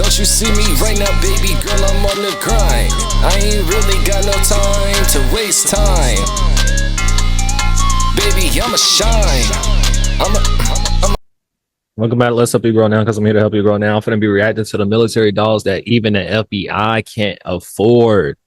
Don't you see me right now, baby girl, I'm on the grind. I ain't really got no time to waste time. Baby, I'ma shine. Welcome back to Let's Help You Grow Now, because I'm here to help you grow now. I'm going to be reacting to the military dolls that even the FBI can't afford.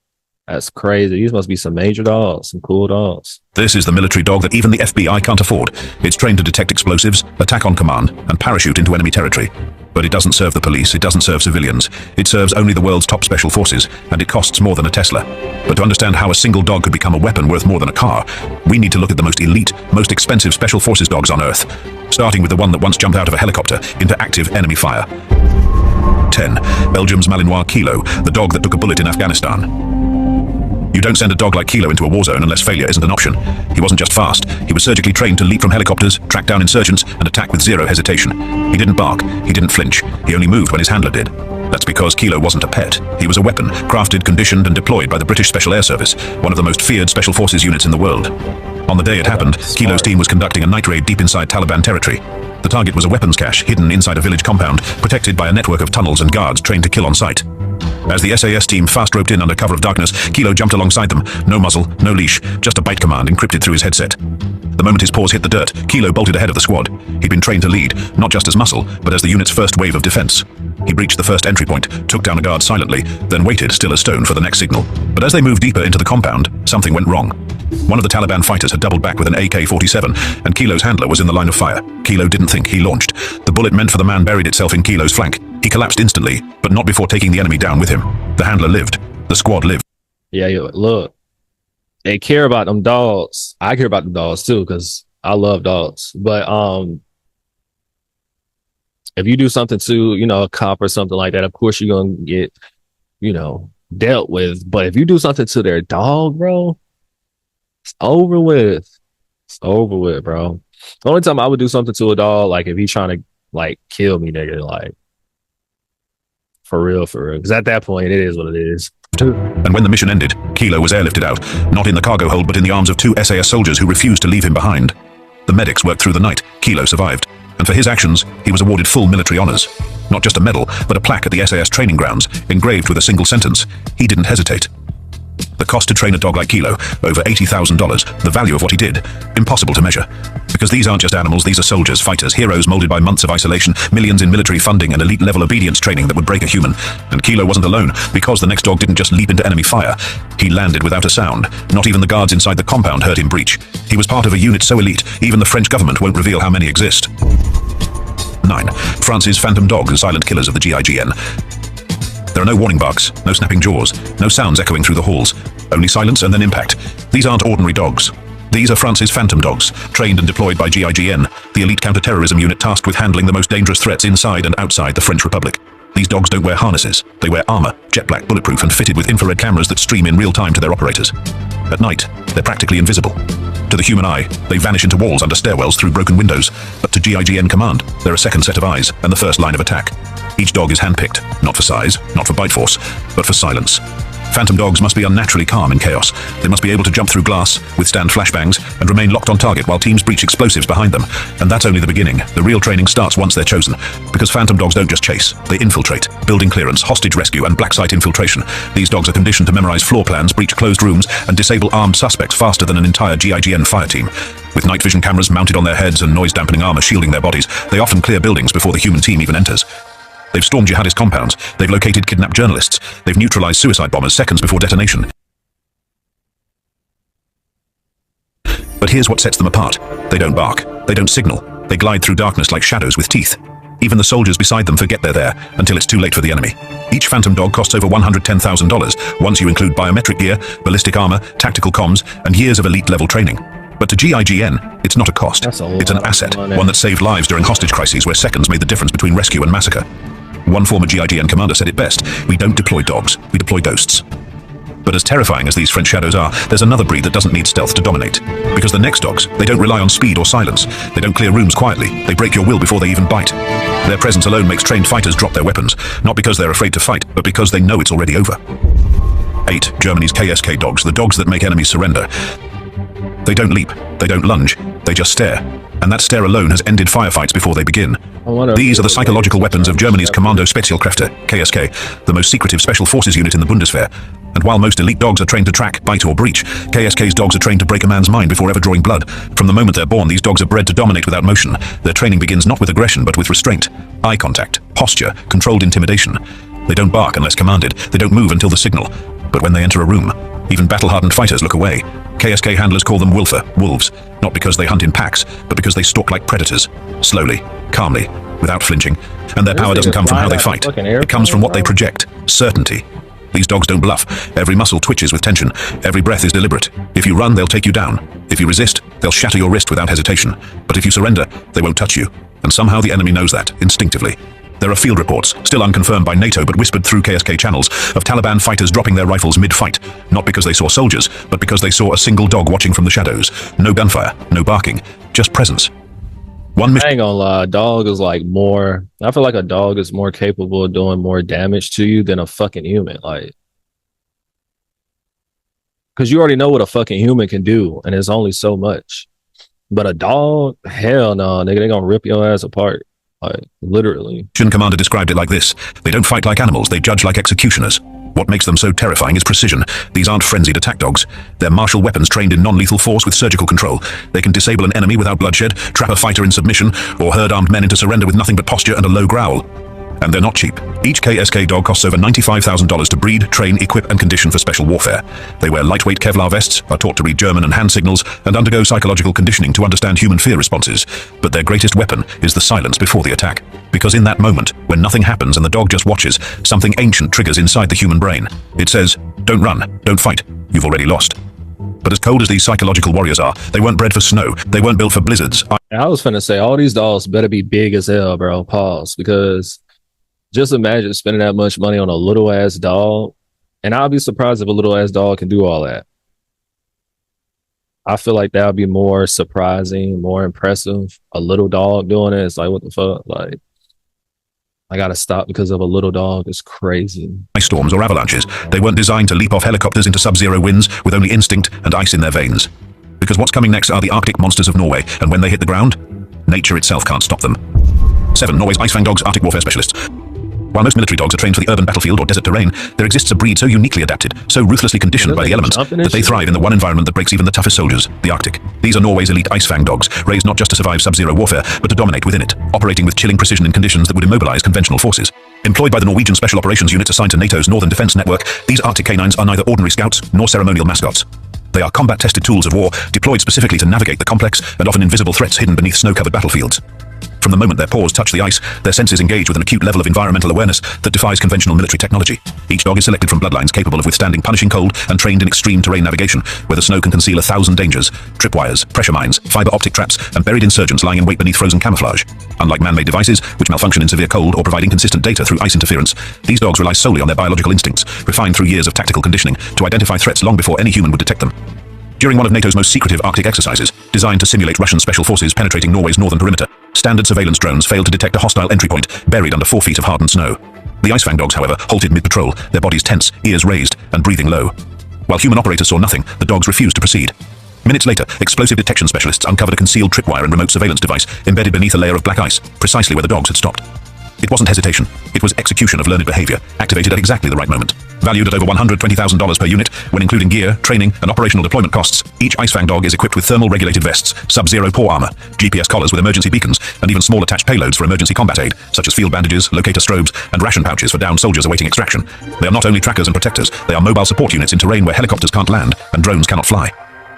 That's crazy. These must be some major dolls, some cool dolls. This is the military dog that even the FBI can't afford. It's trained to detect explosives, attack on command, and parachute into enemy territory. But it doesn't serve the police, it doesn't serve civilians. It serves only the world's top special forces, and it costs more than a Tesla. But to understand how a single dog could become a weapon worth more than a car, we need to look at the most elite, most expensive special forces dogs on Earth, starting with the one that once jumped out of a helicopter into active enemy fire. 10. Belgium's Malinois Kilo, the dog that took a bullet in Afghanistan. You don't send a dog like Kilo into a war zone unless failure isn't an option. He wasn't just fast, he was surgically trained to leap from helicopters, track down insurgents, and attack with zero hesitation. He didn't bark, he didn't flinch, he only moved when his handler did. That's because Kilo wasn't a pet. He was a weapon, crafted, conditioned, and deployed by the British Special Air Service, one of the most feared special forces units in the world. On the day it happened, Kilo's team was conducting a night raid deep inside Taliban territory. The target was a weapons cache hidden inside a village compound, protected by a network of tunnels and guards trained to kill on sight. As the SAS team fast roped in under cover of darkness, Kilo jumped alongside them. No muzzle, no leash, just a bite command encrypted through his headset. The moment his paws hit the dirt, Kilo bolted ahead of the squad. He'd been trained to lead, not just as muscle, but as the unit's first wave of defense. He breached the first entry point, took down a guard silently, then waited, still as stone, for the next signal. But as they moved deeper into the compound, something went wrong. One of the Taliban fighters had doubled back with an AK-47, and Kilo's handler was in the line of fire. Kilo didn't think, he launched. The bullet meant for the man buried itself in Kilo's flank. He collapsed instantly, but not before taking the enemy down with him. The handler lived. The squad lived. Yeah, look. They care about them dogs. I care about the dogs too, because I love dogs. But if you do something to, a cop or something like that, of course you're going to get, dealt with. But if you do something to their dog, bro, it's over with. It's over with, bro. The only time I would do something to a dog, like if he's trying to, kill me, nigga, for real. Because at that point, it is what it is. And when the mission ended, Kilo was airlifted out, not in the cargo hold, but in the arms of 2 SAS soldiers who refused to leave him behind. The medics worked through the night. Kilo survived. And for his actions, he was awarded full military honors. Not just a medal, but a plaque at the SAS training grounds, engraved with a single sentence: he didn't hesitate. The cost to train a dog like Kilo, over $80,000. The value of what he did, impossible to measure. Because these aren't just animals, these are soldiers, fighters, heroes molded by months of isolation, millions in military funding and elite-level obedience training that would break a human. And Kilo wasn't alone, because the next dog didn't just leap into enemy fire. He landed without a sound. Not even the guards inside the compound heard him breach. He was part of a unit so elite, even the French government won't reveal how many exist. 9. France's phantom dogs, silent killers of the GIGN. There are no warning barks, no snapping jaws, no sounds echoing through the halls. Only silence and then impact. These aren't ordinary dogs. These are France's phantom dogs, trained and deployed by GIGN, the elite counter-terrorism unit tasked with handling the most dangerous threats inside and outside the French Republic. These dogs don't wear harnesses. They wear armor, jet black, bulletproof, and fitted with infrared cameras that stream in real time to their operators. At night, they're practically invisible. To the human eye, they vanish into walls under stairwells through broken windows. But to GIGN command, they're a second set of eyes and the first line of attack. Each dog is handpicked, not for size, not for bite force, but for silence. Phantom dogs must be unnaturally calm in chaos. They must be able to jump through glass, withstand flashbangs, and remain locked on target while teams breach explosives behind them. And that's only the beginning. The real training starts once they're chosen. Because phantom dogs don't just chase, they infiltrate. Building clearance, hostage rescue, and black site infiltration. These dogs are conditioned to memorize floor plans, breach closed rooms, and disable armed suspects faster than an entire GIGN fire team. With night vision cameras mounted on their heads and noise-dampening armor shielding their bodies, they often clear buildings before the human team even enters. They've stormed jihadist compounds, they've located kidnapped journalists, they've neutralized suicide bombers seconds before detonation. But here's what sets them apart. They don't bark, they don't signal, they glide through darkness like shadows with teeth. Even the soldiers beside them forget they're there, until it's too late for the enemy. Each phantom dog costs over $110,000, once you include biometric gear, ballistic armor, tactical comms, and years of elite-level training. But to GIGN, it's not a cost. It's an asset, one that saved lives during hostage crises where seconds made the difference between rescue and massacre. One former GIGN commander said it best: we don't deploy dogs, we deploy ghosts. But as terrifying as these French shadows are, there's another breed that doesn't need stealth to dominate. Because the next dogs, they don't rely on speed or silence. They don't clear rooms quietly. They break your will before they even bite. Their presence alone makes trained fighters drop their weapons, not because they're afraid to fight, but because they know it's already over. 8. Germany's KSK dogs, the dogs that make enemies surrender. They don't leap, they don't lunge, they just stare. And that stare alone has ended firefights before they begin. wonder These are the psychological weapons of Germany's Kommando Spezialkräfte, KSK, the most secretive special forces unit in the Bundeswehr. And while most elite dogs are trained to track, bite or breach, KSK's dogs are trained to break a man's mind before ever drawing blood. From the moment they're born, these dogs are bred to dominate without motion. Their training begins not with aggression, but with restraint, eye contact, posture, controlled intimidation. They don't bark unless commanded. They don't move until the signal. But when they enter a room, even battle-hardened fighters look away. KSK handlers call them Wulfer, wolves, not because they hunt in packs, but because they stalk like predators, slowly, calmly, without flinching. And their power doesn't come from how they fight. It comes from what they project, certainty. These dogs don't bluff. Every muscle twitches with tension. Every breath is deliberate. If you run, they'll take you down. If you resist, they'll shatter your wrist without hesitation. But if you surrender, they won't touch you. And somehow the enemy knows that, instinctively. There are field reports, still unconfirmed by NATO but whispered through KSK channels, of Taliban fighters dropping their rifles mid-fight, not because they saw soldiers, but because they saw a single dog watching from the shadows. No gunfire, no barking, just presence. I ain't gonna lie, a dog is like more, I feel like a dog is more capable of doing more damage to you than a fucking human. Like, because you already know what a fucking human can do, and it's only so much. But a dog, hell no, nigga, they gonna rip your ass apart. Like, literally. Commander described it like this: they don't fight like animals, they judge like executioners. What makes them so terrifying is precision. These aren't frenzied attack dogs. They're martial weapons trained in non-lethal force with surgical control. They can disable an enemy without bloodshed, trap a fighter in submission, or herd armed men into surrender with nothing but posture and a low growl. And they're not cheap. Each KSK dog costs over $95,000 to breed, train, equip, and condition for special warfare. They wear lightweight Kevlar vests, are taught to read German and hand signals, and undergo psychological conditioning to understand human fear responses. But their greatest weapon is the silence before the attack. Because in that moment, when nothing happens and the dog just watches, something ancient triggers inside the human brain. It says, don't run, don't fight, you've already lost. But as cold as these psychological warriors are, they weren't bred for snow, they weren't built for blizzards. I was finna say, all these dogs better be big as hell, bro. Pause. Because just imagine spending that much money on a little ass dog. And I'll be surprised if a little ass dog can do all that. I feel like that would be more surprising, more impressive. A little dog doing it, it's like, what the fuck? Like, I gotta stop because of a little dog. It's crazy. Ice storms or avalanches. They weren't designed to leap off helicopters into sub-zero winds with only instinct and ice in their veins. Because what's coming next are the Arctic monsters of Norway, and when they hit the ground, nature itself can't stop them. 7. Norway's Icefang dogs, Arctic warfare specialists. While most military dogs are trained for the urban battlefield or desert terrain, there exists a breed so uniquely adapted, so ruthlessly conditioned by the elements, that they thrive in the one environment that breaks even the toughest soldiers, the Arctic. These are Norway's elite Icefang dogs, raised not just to survive sub-zero warfare, but to dominate within it, operating with chilling precision in conditions that would immobilize conventional forces. Employed by the Norwegian Special Operations Units assigned to NATO's Northern Defense Network, these Arctic canines are neither ordinary scouts nor ceremonial mascots. They are combat-tested tools of war, deployed specifically to navigate the complex and often invisible threats hidden beneath snow-covered battlefields. From the moment their paws touch the ice, their senses engage with an acute level of environmental awareness that defies conventional military technology. Each dog is selected from bloodlines capable of withstanding punishing cold and trained in extreme terrain navigation, where the snow can conceal 1,000 dangers: tripwires, pressure mines, fiber optic traps, and buried insurgents lying in wait beneath frozen camouflage. Unlike man-made devices, which malfunction in severe cold or provide inconsistent data through ice interference, these dogs rely solely on their biological instincts, refined through years of tactical conditioning, to identify threats long before any human would detect them. During one of NATO's most secretive Arctic exercises, designed to simulate Russian special forces penetrating Norway's northern perimeter, standard surveillance drones failed to detect a hostile entry point buried under 4 feet of hardened snow. The Icefang dogs, however, halted mid-patrol, their bodies tense, ears raised, and breathing low. While human operators saw nothing, the dogs refused to proceed. Minutes later, explosive detection specialists uncovered a concealed tripwire and remote surveillance device embedded beneath a layer of black ice, precisely where the dogs had stopped. It wasn't hesitation, it was execution of learned behavior, activated at exactly the right moment. Valued at over $120,000 per unit, when including gear, training, and operational deployment costs, each Icefang dog is equipped with thermal-regulated vests, sub-zero paw armor, GPS collars with emergency beacons, and even small attached payloads for emergency combat aid, such as field bandages, locator strobes, and ration pouches for downed soldiers awaiting extraction. They are not only trackers and protectors, they are mobile support units in terrain where helicopters can't land and drones cannot fly.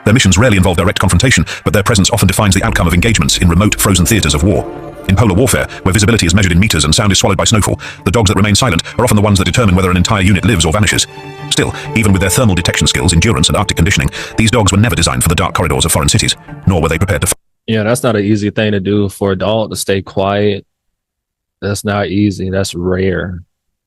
Their missions rarely involve direct confrontation, but their presence often defines the outcome of engagements in remote, frozen theaters of war. In polar warfare, where visibility is measured in meters and sound is swallowed by snowfall, the dogs that remain silent are often the ones that determine whether an entire unit lives or vanishes. Still, even with their thermal detection skills, endurance, and Arctic conditioning, these dogs were never designed for the dark corridors of foreign cities, nor were they prepared to fight. Yeah, that's not an easy thing to do for a dog to stay quiet. That's not easy. That's rare.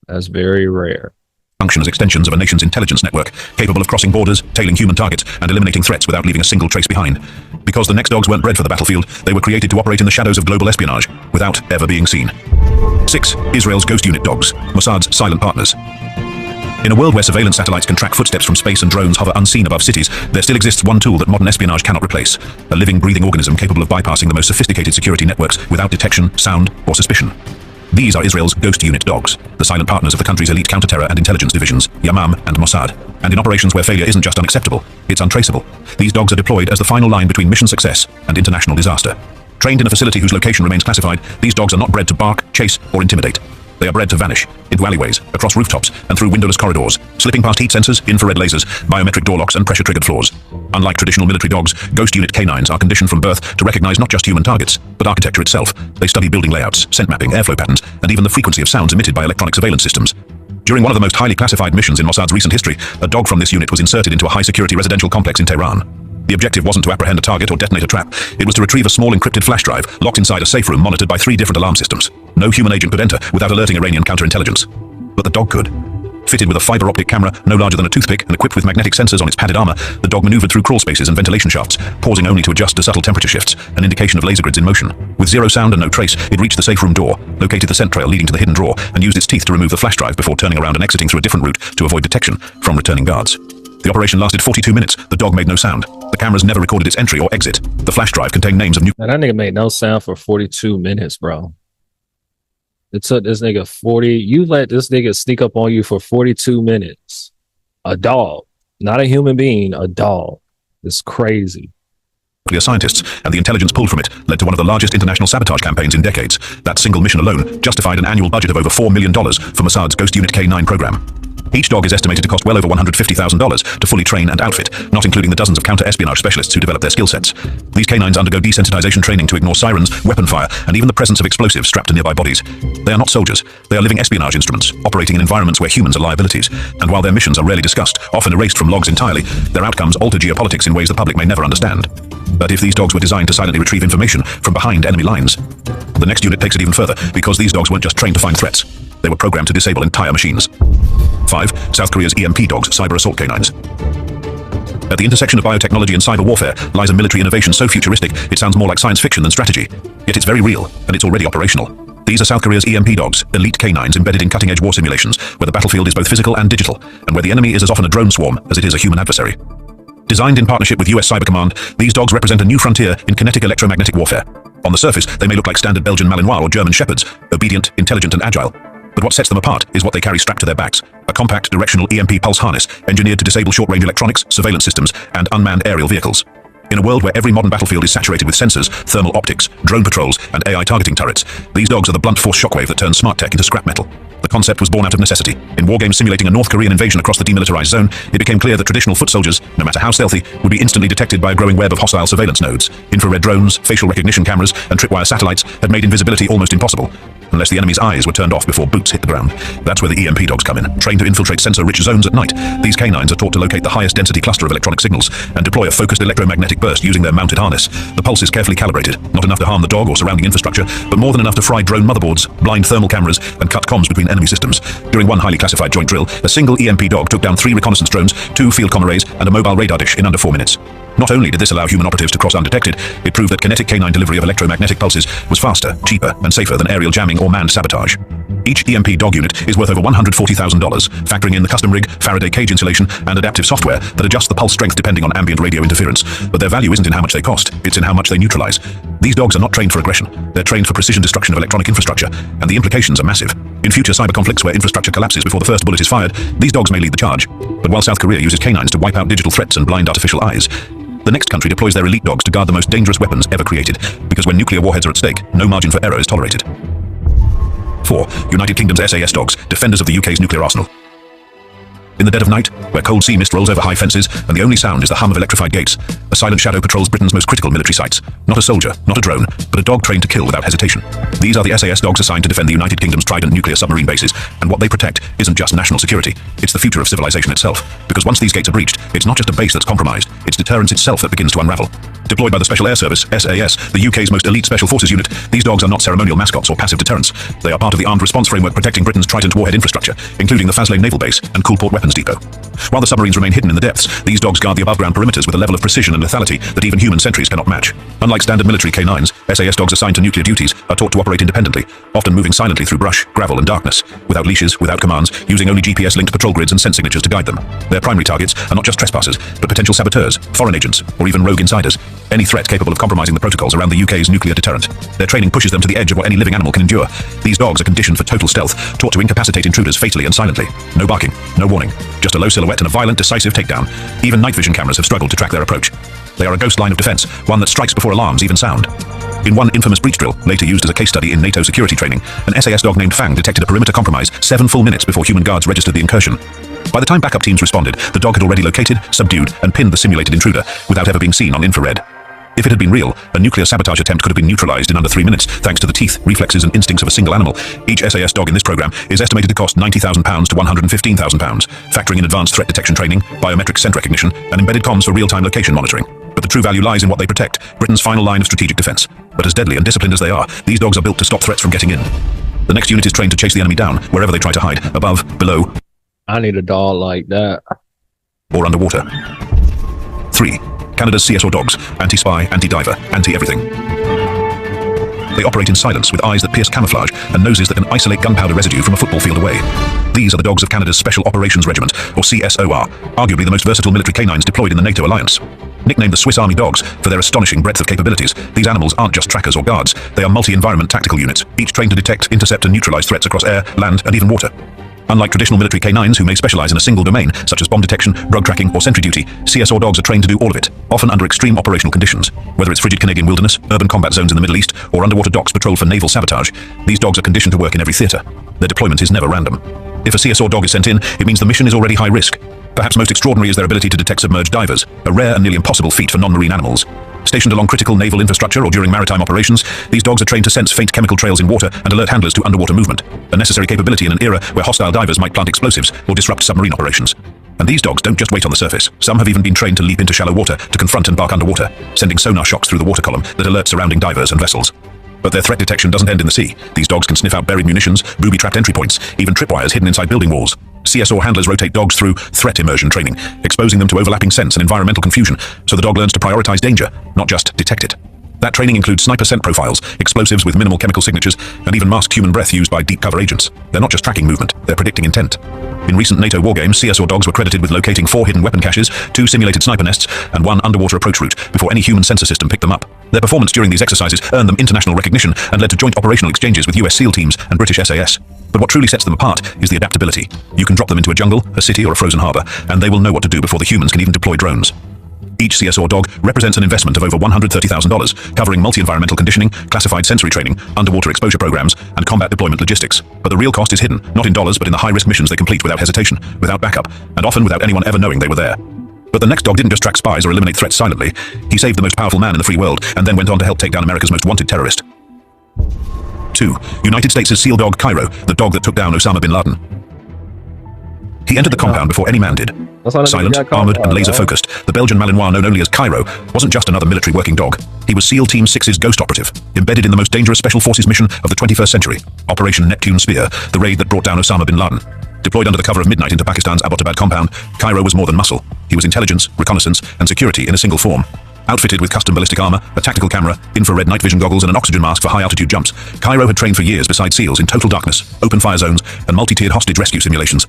That's very rare. Function as extensions of a nation's intelligence network, capable of crossing borders, tailing human targets, and eliminating threats without leaving a single trace behind. Because the next dogs weren't bred for the battlefield, they were created to operate in the shadows of global espionage, without ever being seen. 6. Israel's Ghost Unit Dogs, Mossad's silent partners. In a world where surveillance satellites can track footsteps from space and drones hover unseen above cities, there still exists one tool that modern espionage cannot replace: a living, breathing organism capable of bypassing the most sophisticated security networks without detection, sound, or suspicion. These are Israel's Ghost Unit dogs, the silent partners of the country's elite counter-terror and intelligence divisions, Yamam and Mossad. And in operations where failure isn't just unacceptable, it's untraceable, these dogs are deployed as the final line between mission success and international disaster. Trained in a facility whose location remains classified, these dogs are not bred to bark, chase, or intimidate. They are bred to vanish, into alleyways, across rooftops, and through windowless corridors, slipping past heat sensors, infrared lasers, biometric door locks, and pressure-triggered floors. Unlike traditional military dogs, Ghost Unit canines are conditioned from birth to recognize not just human targets, but architecture itself. They study building layouts, scent mapping, airflow patterns, and even the frequency of sounds emitted by electronic surveillance systems. During one of the most highly classified missions in Mossad's recent history, a dog from this unit was inserted into a high-security residential complex in Tehran. The objective wasn't to apprehend a target or detonate a trap. It was to retrieve a small encrypted flash drive locked inside a safe room monitored by 3 different alarm systems. No human agent could enter without alerting Iranian counterintelligence. But the dog could. Fitted with a fiber optic camera no larger than a toothpick and equipped with magnetic sensors on its padded armor, the dog maneuvered through crawl spaces and ventilation shafts, pausing only to adjust to subtle temperature shifts, an indication of laser grids in motion. With zero sound and no trace, it reached the safe room door, located the scent trail leading to the hidden drawer, and used its teeth to remove the flash drive before turning around and exiting through a different route to avoid detection from returning guards. The operation lasted 42 minutes. The dog made no sound. The cameras never recorded its entry or exit. The flash drive contained names of new... Man, that nigga made no sound for 42 minutes, bro. It took this nigga 40... You let this nigga sneak up on you for 42 minutes. A dog. Not a human being, a dog. It's crazy. Nuclear scientists, and the intelligence pulled from it led to one of the largest international sabotage campaigns in decades. That single mission alone justified an annual budget of over $4 million for Mossad's Ghost Unit K9 program. Each dog is estimated to cost well over $150,000 to fully train and outfit, not including the dozens of counter-espionage specialists who develop their skill sets. These canines undergo desensitization training to ignore sirens, weapon fire, and even the presence of explosives strapped to nearby bodies. They are not soldiers. They are living espionage instruments, operating in environments where humans are liabilities. And while their missions are rarely discussed, often erased from logs entirely, their outcomes alter geopolitics in ways the public may never understand. But if these dogs were designed to silently retrieve information from behind enemy lines, the next unit takes it even further, because these dogs weren't just trained to find threats. They were programmed to disable entire machines. 5. South Korea's EMP dogs, cyber assault canines. At the intersection of biotechnology and cyber warfare lies a military innovation so futuristic it sounds more like science fiction than strategy. Yet it's very real, and it's already operational. These are South Korea's EMP dogs, elite canines embedded in cutting-edge war simulations, where the battlefield is both physical and digital, and where the enemy is as often a drone swarm as it is a human adversary. Designed in partnership with US Cyber Command, these dogs represent a new frontier in kinetic electromagnetic warfare. On the surface, they may look like standard Belgian Malinois or German Shepherds, obedient, intelligent, and agile. But what sets them apart is what they carry strapped to their backs: a compact, directional EMP pulse harness engineered to disable short-range electronics, surveillance systems, and unmanned aerial vehicles. In a world where every modern battlefield is saturated with sensors, thermal optics, drone patrols, and AI targeting turrets, these dogs are the blunt force shockwave that turns smart tech into scrap metal. The concept was born out of necessity. In war games simulating a North Korean invasion across the demilitarized zone, it became clear that traditional foot soldiers, no matter how stealthy, would be instantly detected by a growing web of hostile surveillance nodes. Infrared drones, facial recognition cameras, and tripwire satellites had made invisibility almost impossible, unless the enemy's eyes were turned off before boots hit the ground. That's where the EMP dogs come in. Trained to infiltrate sensor-rich zones at night, these canines are taught to locate the highest density cluster of electronic signals and deploy a focused electromagnetic burst using their mounted harness. The pulse is carefully calibrated, not enough to harm the dog or surrounding infrastructure, but more than enough to fry drone motherboards, blind thermal cameras, and cut comms between enemy systems. During one highly classified joint drill, a single EMP dog took down 3 reconnaissance drones, 2 field comm arrays, and a mobile radar dish in under 4 minutes. Not only did this allow human operatives to cross undetected, it proved that kinetic canine delivery of electromagnetic pulses was faster, cheaper, and safer than aerial jamming or manned sabotage. Each EMP dog unit is worth over $140,000, factoring in the custom rig, Faraday cage insulation, and adaptive software that adjusts the pulse strength depending on ambient radio interference. But their value isn't in how much they cost, it's in how much they neutralize. These dogs are not trained for aggression, they're trained for precision destruction of electronic infrastructure, and the implications are massive. In future cyber conflicts where infrastructure collapses before the first bullet is fired, these dogs may lead the charge. But while South Korea uses canines to wipe out digital threats and blind artificial eyes, the next country deploys their elite dogs to guard the most dangerous weapons ever created, because when nuclear warheads are at stake, no margin for error is tolerated. 4. United Kingdom's SAS dogs, defenders of the UK's nuclear arsenal. In the dead of night, where cold sea mist rolls over high fences and the only sound is the hum of electrified gates, a silent shadow patrols Britain's most critical military sites. Not a soldier, not a drone, but a dog trained to kill without hesitation. These are the SAS dogs assigned to defend the United Kingdom's Trident nuclear submarine bases, and what they protect isn't just national security, it's the future of civilization itself. Because once these gates are breached, it's not just a base that's compromised, it's deterrence itself that begins to unravel. Deployed by the Special Air Service, SAS, the UK's most elite special forces unit, these dogs are not ceremonial mascots or passive deterrents. They are part of the armed response framework protecting Britain's Trident warhead infrastructure, including the Faslane Naval Base and Coulport Weapons Depot. While the submarines remain hidden in the depths, these dogs guard the above-ground perimeters with a level of precision and lethality that even human sentries cannot match. Unlike standard military canines, SAS dogs assigned to nuclear duties are taught to operate independently, often moving silently through brush, gravel, and darkness, without leashes, without commands, using only GPS-linked patrol grids and scent signatures to guide them. Their primary targets are not just trespassers, but potential saboteurs, foreign agents, or even rogue insiders. Any threat capable of compromising the protocols around the UK's nuclear deterrent. Their training pushes them to the edge of what any living animal can endure. These dogs are conditioned for total stealth, taught to incapacitate intruders fatally and silently. No barking, no warning, just a low silhouette and a violent, decisive takedown. Even night vision cameras have struggled to track their approach. They are a ghost line of defense, one that strikes before alarms even sound. In one infamous breach drill, later used as a case study in NATO security training, an SAS dog named Fang detected a perimeter compromise 7 full minutes before human guards registered the incursion. By the time backup teams responded, the dog had already located, subdued, and pinned the simulated intruder without ever being seen on infrared. If it had been real, a nuclear sabotage attempt could have been neutralized in under 3 minutes, thanks to the teeth, reflexes, and instincts of a single animal. Each SAS dog in this program is estimated to cost £90,000 to £115,000, factoring in advanced threat detection training, biometric scent recognition, and embedded comms for real-time location monitoring. But the true value lies in what they protect, Britain's final line of strategic defense. But as deadly and disciplined as they are, these dogs are built to stop threats from getting in. The next unit is trained to chase the enemy down, wherever they try to hide, above, below, I need a dog like that. or underwater. 3. Canada's CSO dogs, anti-spy, anti-diver, anti-everything. They operate in silence with eyes that pierce camouflage and noses that can isolate gunpowder residue from a football field away. These are the dogs of Canada's Special Operations Regiment, or CSOR, arguably the most versatile military canines deployed in the NATO alliance. Nicknamed the Swiss Army Dogs for their astonishing breadth of capabilities, these animals aren't just trackers or guards, they are multi-environment tactical units, each trained to detect, intercept, and neutralize threats across air, land, and even water. Unlike traditional military canines who may specialize in a single domain, such as bomb detection, drug tracking, or sentry duty, CSO dogs are trained to do all of it, often under extreme operational conditions. Whether it's frigid Canadian wilderness, urban combat zones in the Middle East, or underwater docks patrolled for naval sabotage, these dogs are conditioned to work in every theater. Their deployment is never random. If a CSO dog is sent in, it means the mission is already high risk. Perhaps most extraordinary is their ability to detect submerged divers, a rare and nearly impossible feat for non-marine animals. Stationed along critical naval infrastructure or during maritime operations, these dogs are trained to sense faint chemical trails in water and alert handlers to underwater movement, a necessary capability in an era where hostile divers might plant explosives or disrupt submarine operations. And these dogs don't just wait on the surface. Some have even been trained to leap into shallow water to confront and bark underwater, sending sonar shocks through the water column that alert surrounding divers and vessels. But their threat detection doesn't end in the sea. These dogs can sniff out buried munitions, booby-trapped entry points, even tripwires hidden inside building walls. CSO handlers rotate dogs through threat immersion training, exposing them to overlapping scents and environmental confusion, so the dog learns to prioritize danger, not just detect it. That training includes sniper scent profiles, explosives with minimal chemical signatures, and even masked human breath used by deep cover agents. They're not just tracking movement, they're predicting intent. In recent NATO war games, CSO dogs were credited with locating 4 hidden weapon caches, 2 simulated sniper nests, and 1 underwater approach route before any human sensor system picked them up. Their performance during these exercises earned them international recognition and led to joint operational exchanges with US SEAL teams and British SAS. But what truly sets them apart is the adaptability. You can drop them into a jungle, a city, or a frozen harbor, and they will know what to do before the humans can even deploy drones. Each CSO dog represents an investment of over $130,000, covering multi-environmental conditioning, classified sensory training, underwater exposure programs, and combat deployment logistics. But the real cost is hidden, not in dollars, but in the high-risk missions they complete without hesitation, without backup, and often without anyone ever knowing they were there. But the next dog didn't just track spies or eliminate threats silently. He saved the most powerful man in the free world, and then went on to help take down America's most wanted terrorist. 2. United States' SEAL dog Cairo, the dog that took down Osama bin Laden. He entered the compound before any man did. Silent, armored, and laser-focused, the Belgian Malinois known only as Cairo wasn't just another military working dog. He was SEAL Team 6's ghost operative, embedded in the most dangerous special forces mission of the 21st century, Operation Neptune Spear, the raid that brought down Osama bin Laden. Deployed under the cover of midnight into Pakistan's Abbottabad compound, Cairo was more than muscle. He was intelligence, reconnaissance, and security in a single form. Outfitted with custom ballistic armor, a tactical camera, infrared night vision goggles, and an oxygen mask for high-altitude jumps, Cairo had trained for years beside SEALs in total darkness, open fire zones, and multi-tiered hostage rescue simulations.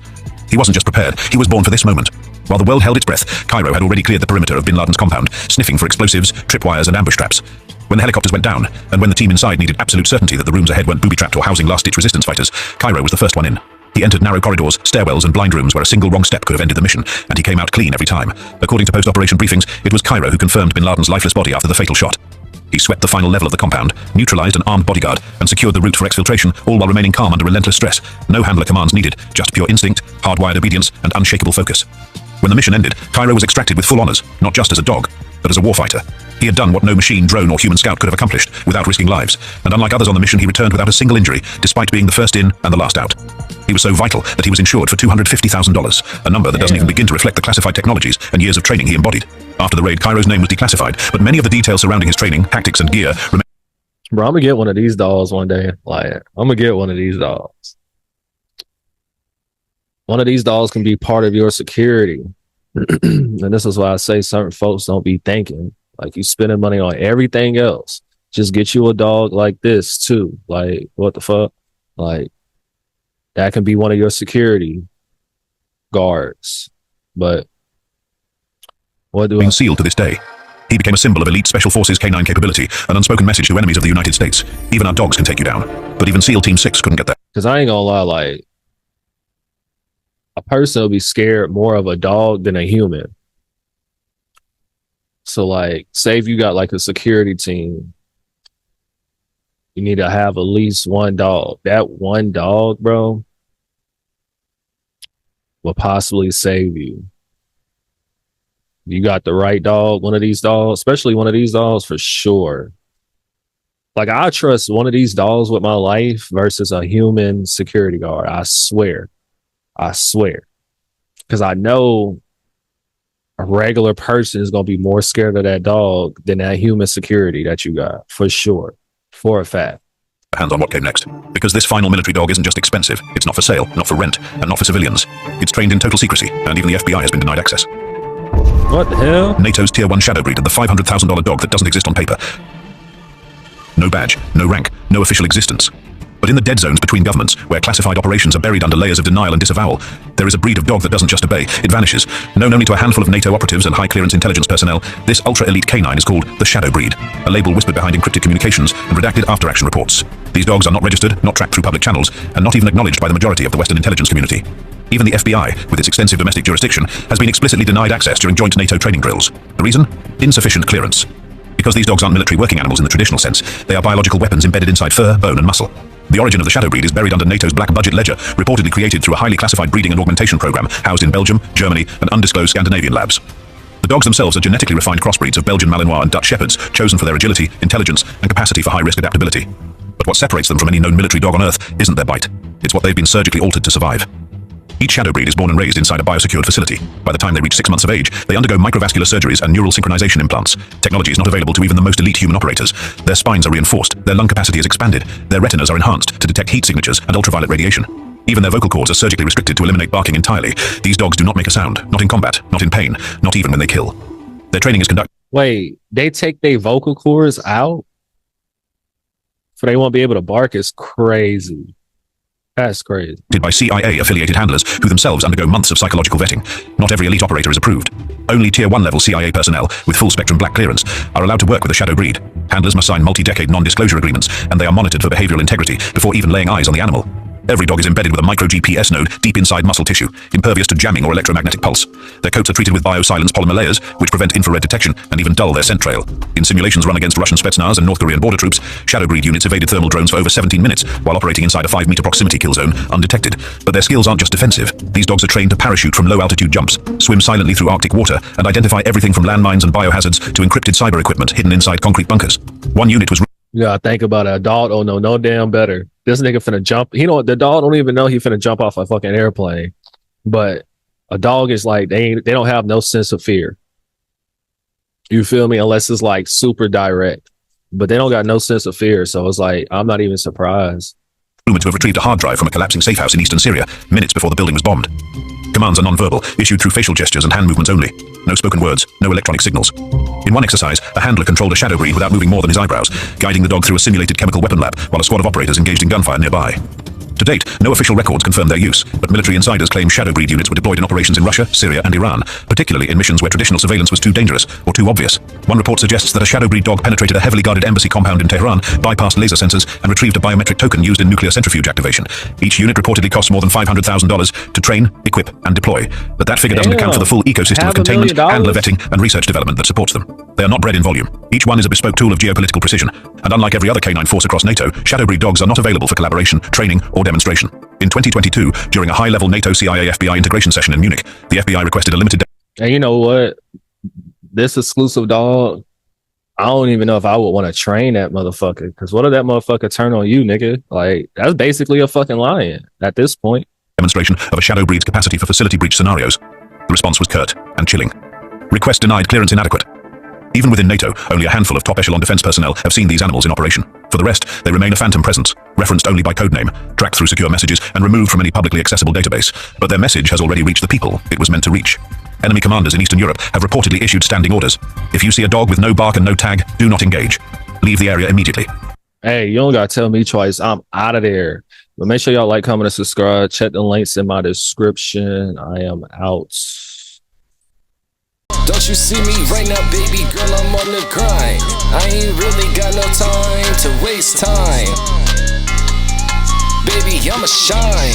He wasn't just prepared, he was born for this moment. While the world held its breath, Cairo had already cleared the perimeter of bin Laden's compound, sniffing for explosives, tripwires, and ambush traps. When the helicopters went down, and when the team inside needed absolute certainty that the rooms ahead weren't booby-trapped or housing last-ditch resistance fighters, Cairo was the first one in. He entered narrow corridors, stairwells, and blind rooms where a single wrong step could have ended the mission, and he came out clean every time. According to post-operation briefings, it was Cairo who confirmed bin Laden's lifeless body after the fatal shot. He swept the final level of the compound, neutralized an armed bodyguard, and secured the route for exfiltration, all while remaining calm under relentless stress. No handler commands needed, just pure instinct, hardwired obedience, and unshakable focus. When the mission ended, Cairo was extracted with full honors, not just as a dog, but as a warfighter. He had done what no machine, drone, or human scout could have accomplished without risking lives, and unlike others on the mission, he returned without a single injury, despite being the first in and the last out. He was so vital that he was insured for $250,000, a number that doesn't even begin to reflect the classified technologies and years of training he embodied. After the raid, Cairo's name was declassified, but many of the details surrounding his training, tactics, and gear remain. Bro, I'm gonna get one of these dogs one day. Like, I'm gonna get one of these dogs. One of these dogs can be part of your security. And this is why I say certain folks don't be thinking. Like, you spending money on everything else. Just get you a dog like this too. Like, what the fuck? Like, that can be one of your security guards. But what do Being sealed to this day. He became a symbol of elite special forces canine capability, an unspoken message to enemies of the United States. Even our dogs can take you down. But even SEAL Team 6 couldn't get there. Because I ain't gonna lie, like, a person will be scared more of a dog than a human. So, like, say if you got like a security team, you need to have at least one dog. That one dog, bro, will possibly save you. You got the right dog, one of these dogs, especially one of these dogs for sure. Like, I trust one of these dogs with my life versus a human security guard. I swear. Because I know a regular person is going to be more scared of that dog than that human security that you got, for sure, for a fact. Hands on what came next. Because this final military dog isn't just expensive, it's not for sale, not for rent, and not for civilians. It's trained in total secrecy, and even the FBI has been denied access. What the hell? NATO's Tier 1 shadow breed of the $500,000 dog that doesn't exist on paper. No badge, no rank, no official existence. But in the dead zones between governments, where classified operations are buried under layers of denial and disavowal, there is a breed of dog that doesn't just obey, it vanishes. Known only to a handful of NATO operatives and high-clearance intelligence personnel, this ultra-elite canine is called the shadow breed, a label whispered behind encrypted communications and redacted after-action reports. These dogs are not registered, not tracked through public channels, and not even acknowledged by the majority of the Western intelligence community. Even the FBI, with its extensive domestic jurisdiction, has been explicitly denied access during joint NATO training drills. The reason? Insufficient clearance. Because these dogs aren't military working animals in the traditional sense, they are biological weapons embedded inside fur, bone, and muscle. The origin of the shadow breed is buried under NATO's black budget ledger, reportedly created through a highly classified breeding and augmentation program housed in Belgium, Germany, and undisclosed Scandinavian labs. The dogs themselves are genetically refined crossbreeds of Belgian Malinois and Dutch Shepherds, chosen for their agility, intelligence, and capacity for high-risk adaptability. But what separates them from any known military dog on Earth isn't their bite. It's what they've been surgically altered to survive. Each shadow breed is born and raised inside a biosecured facility. By the time they reach 6 months of age, they undergo microvascular surgeries and neural synchronization implants. Technology is not available to even the most elite human operators. Their spines are reinforced, their lung capacity is expanded, their retinas are enhanced to detect heat signatures and ultraviolet radiation. Even their vocal cords are surgically restricted to eliminate barking entirely. These dogs do not make a sound, not in combat, not in pain, not even when they kill. Their training is conducted. Wait, they take their vocal cords out? So they won't be able to bark? Is crazy. That's crazy. By CIA-affiliated handlers who themselves undergo months of psychological vetting. Not every elite operator is approved. Only Tier 1 level CIA personnel with full-spectrum black clearance are allowed to work with a shadow breed. Handlers must sign multi-decade non-disclosure agreements, and they are monitored for behavioral integrity before even laying eyes on the animal. Every dog is embedded with a micro-GPS node deep inside muscle tissue, impervious to jamming or electromagnetic pulse. Their coats are treated with biosilence polymer layers, which prevent infrared detection and even dull their scent trail. In simulations run against Russian Spetsnaz and North Korean border troops, shadow breed units evaded thermal drones for over 17 minutes while operating inside a 5-meter proximity kill zone, undetected. But their skills aren't just defensive. These dogs are trained to parachute from low-altitude jumps, swim silently through Arctic water, and identify everything from landmines and biohazards to encrypted cyber equipment hidden inside concrete bunkers. One unit was... Yeah, think about it. A dog don't know no damn better. This nigga finna jump. The dog don't even know he finna jump off a fucking airplane. But a dog is like, they don't have no sense of fear. You feel me? Unless it's like super direct. But they don't got no sense of fear. So it's like, I'm not even surprised. Rumored to have retrieved a hard drive from a collapsing safe house in eastern Syria, minutes before the building was bombed. Commands are non-verbal, issued through facial gestures and hand movements only. No spoken words, no electronic signals. In one exercise, a handler controlled a shadow breed without moving more than his eyebrows, guiding the dog through a simulated chemical weapon lab while a squad of operators engaged in gunfire nearby. To date, no official records confirm their use, but military insiders claim shadow breed units were deployed in operations in Russia, Syria, and Iran, particularly in missions where traditional surveillance was too dangerous or too obvious. One report suggests that a shadow breed dog penetrated a heavily guarded embassy compound in Tehran, bypassed laser sensors, and retrieved a biometric token used in nuclear centrifuge activation. Each unit reportedly costs more than $500,000 to train, equip, and deploy, but that figure doesn't account for the full ecosystem of containment, handler vetting, and research development that supports them. They are not bred in volume. Each one is a bespoke tool of geopolitical precision, and unlike every other canine force across NATO, shadow breed dogs are not available for collaboration, training, or demonstration. In 2022, during a high-level NATO CIA FBI integration session in Munich, the FBI requested a limited... And you know what? This exclusive dog, I don't even know if I would want to train that motherfucker. Because what if that motherfucker turn on you, nigga? Like, that's basically a fucking lion at this point. Demonstration of a shadow breed's capacity for facility breach scenarios. The response was curt and chilling. Request denied, clearance inadequate. Even within NATO, only a handful of top-echelon defense personnel have seen these animals in operation. For the rest, they remain a phantom presence, referenced only by codename, tracked through secure messages, and removed from any publicly accessible database. But their message has already reached the people it was meant to reach. Enemy commanders in Eastern Europe have reportedly issued standing orders. If you see a dog with no bark and no tag, do not engage. Leave the area immediately. Hey, you don't gotta tell me twice. I'm out of there. But make sure y'all like, comment, and subscribe. Check the links in my description. I am out. Don't you see me right now, baby girl, I'm on the grind. I ain't really got no time to waste time. Baby, I'ma shine.